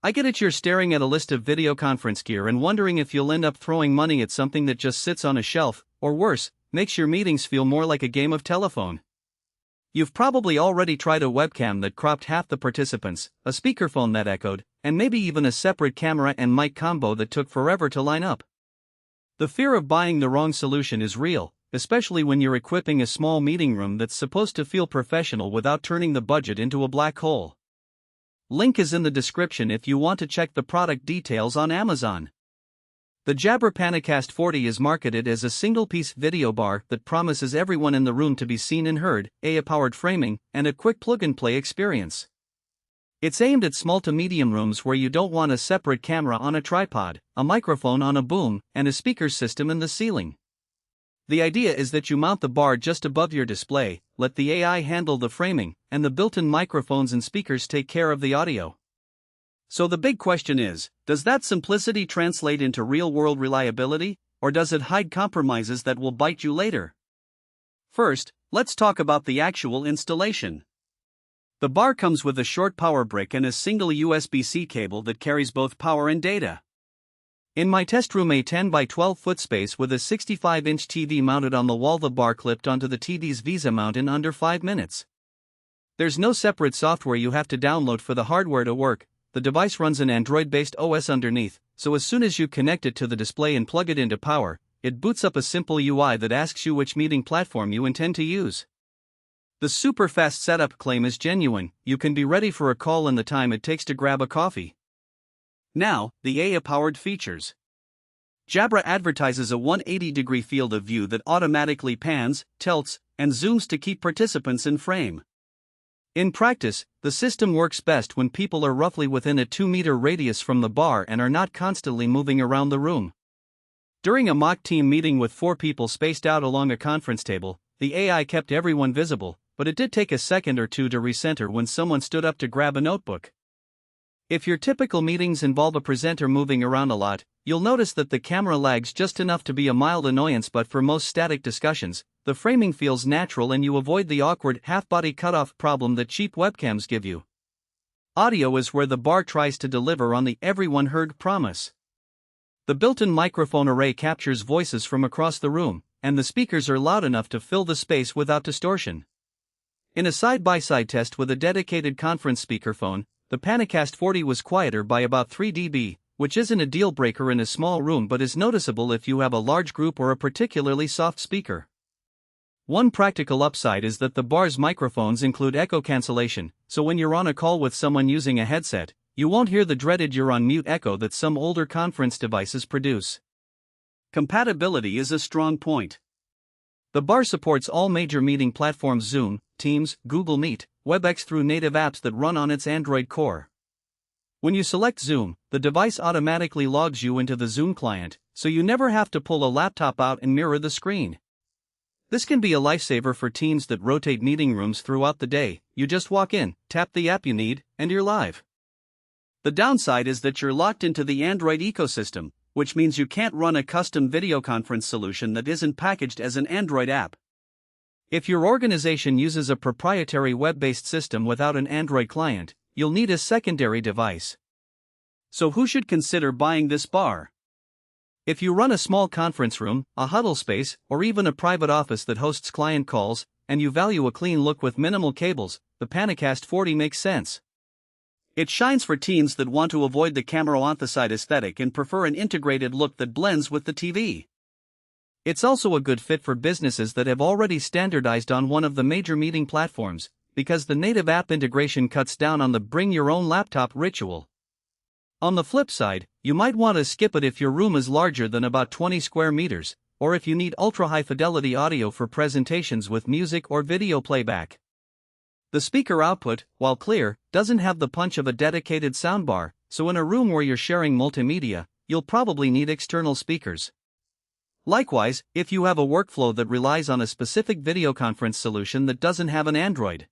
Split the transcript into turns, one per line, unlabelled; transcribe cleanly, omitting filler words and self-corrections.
I get it, you're staring at a list of video conference gear and wondering if you'll end up throwing money at something that just sits on a shelf, or worse, makes your meetings feel more like a game of telephone. You've probably already tried a webcam that cropped half the participants, a speakerphone that echoed, and maybe even a separate camera and mic combo that took forever to line up. The fear of buying the wrong solution is real, especially when you're equipping a small meeting room that's supposed to feel professional without turning the budget into a black hole. Link is in the description if you want to check the product details on Amazon. The Jabra PanaCast 40 is marketed as a single-piece video bar that promises everyone in the room to be seen and heard, AI-powered framing, and a quick plug-and-play experience. It's aimed at small to medium rooms where you don't want a separate camera on a tripod, a microphone on a boom, and a speaker system in the ceiling. The idea is that you mount the bar just above your display, let the AI handle the framing, and the built-in microphones and speakers take care of the audio. So the big question is, does that simplicity translate into real-world reliability, or does it hide compromises that will bite you later? First, let's talk about the actual installation. The bar comes with a short power brick and a single USB-C cable that carries both power and data. In my test room, a 10 by 12 foot space with a 65-inch TV mounted on the wall, the bar clipped onto the TV's VESA mount in under 5 minutes. There's no separate software you have to download for the hardware to work. The device runs an Android-based OS underneath, so as soon as you connect it to the display and plug it into power, it boots up a simple UI that asks you which meeting platform you intend to use. The super fast setup claim is genuine. You can be ready for a call in the time it takes to grab a coffee. Now, the AI-powered features. Jabra advertises a 180-degree field of view that automatically pans, tilts, and zooms to keep participants in frame. In practice, the system works best when people are roughly within a 2-meter radius from the bar and are not constantly moving around the room. During a mock team meeting with 4 people spaced out along a conference table, the AI kept everyone visible, but it did take a second or two to recenter when someone stood up to grab a notebook. If your typical meetings involve a presenter moving around a lot, you'll notice that the camera lags just enough to be a mild annoyance, but for most static discussions, the framing feels natural and you avoid the awkward half-body cutoff problem that cheap webcams give you. Audio is where the bar tries to deliver on the everyone heard promise. The built-in microphone array captures voices from across the room, and the speakers are loud enough to fill the space without distortion. In a side-by-side test with a dedicated conference speakerphone, the PanaCast 40 was quieter by about 3 dB, which isn't a deal-breaker in a small room but is noticeable if you have a large group or a particularly soft speaker. One practical upside is that the bar's microphones include echo cancellation, so when you're on a call with someone using a headset, you won't hear the dreaded "you're on mute" echo that some older conference devices produce. Compatibility is a strong point. The bar supports all major meeting platforms: Zoom, Teams, Google Meet, WebEx through native apps that run on its Android core. When you select Zoom, the device automatically logs you into the Zoom client, so you never have to pull a laptop out and mirror the screen. This can be a lifesaver for teams that rotate meeting rooms throughout the day. You just walk in, tap the app you need, and you're live. The downside is that you're locked into the Android ecosystem, which means you can't run a custom video conference solution that isn't packaged as an Android app. If your organization uses a proprietary web-based system without an Android client, you'll need a secondary device. So who should consider buying this bar? If you run a small conference room, a huddle space, or even a private office that hosts client calls, and you value a clean look with minimal cables, the PanaCast 40 makes sense. It shines for teams that want to avoid the camera on the side aesthetic and prefer an integrated look that blends with the TV. It's also a good fit for businesses that have already standardized on one of the major meeting platforms, because the native app integration cuts down on the bring your own laptop ritual. On the flip side, you might want to skip it if your room is larger than about 20 square meters, or if you need ultra-high fidelity audio for presentations with music or video playback. The speaker output, while clear, doesn't have the punch of a dedicated soundbar, so in a room where you're sharing multimedia, you'll probably need external speakers. Likewise, if you have a workflow that relies on a specific video conference solution that doesn't have an Android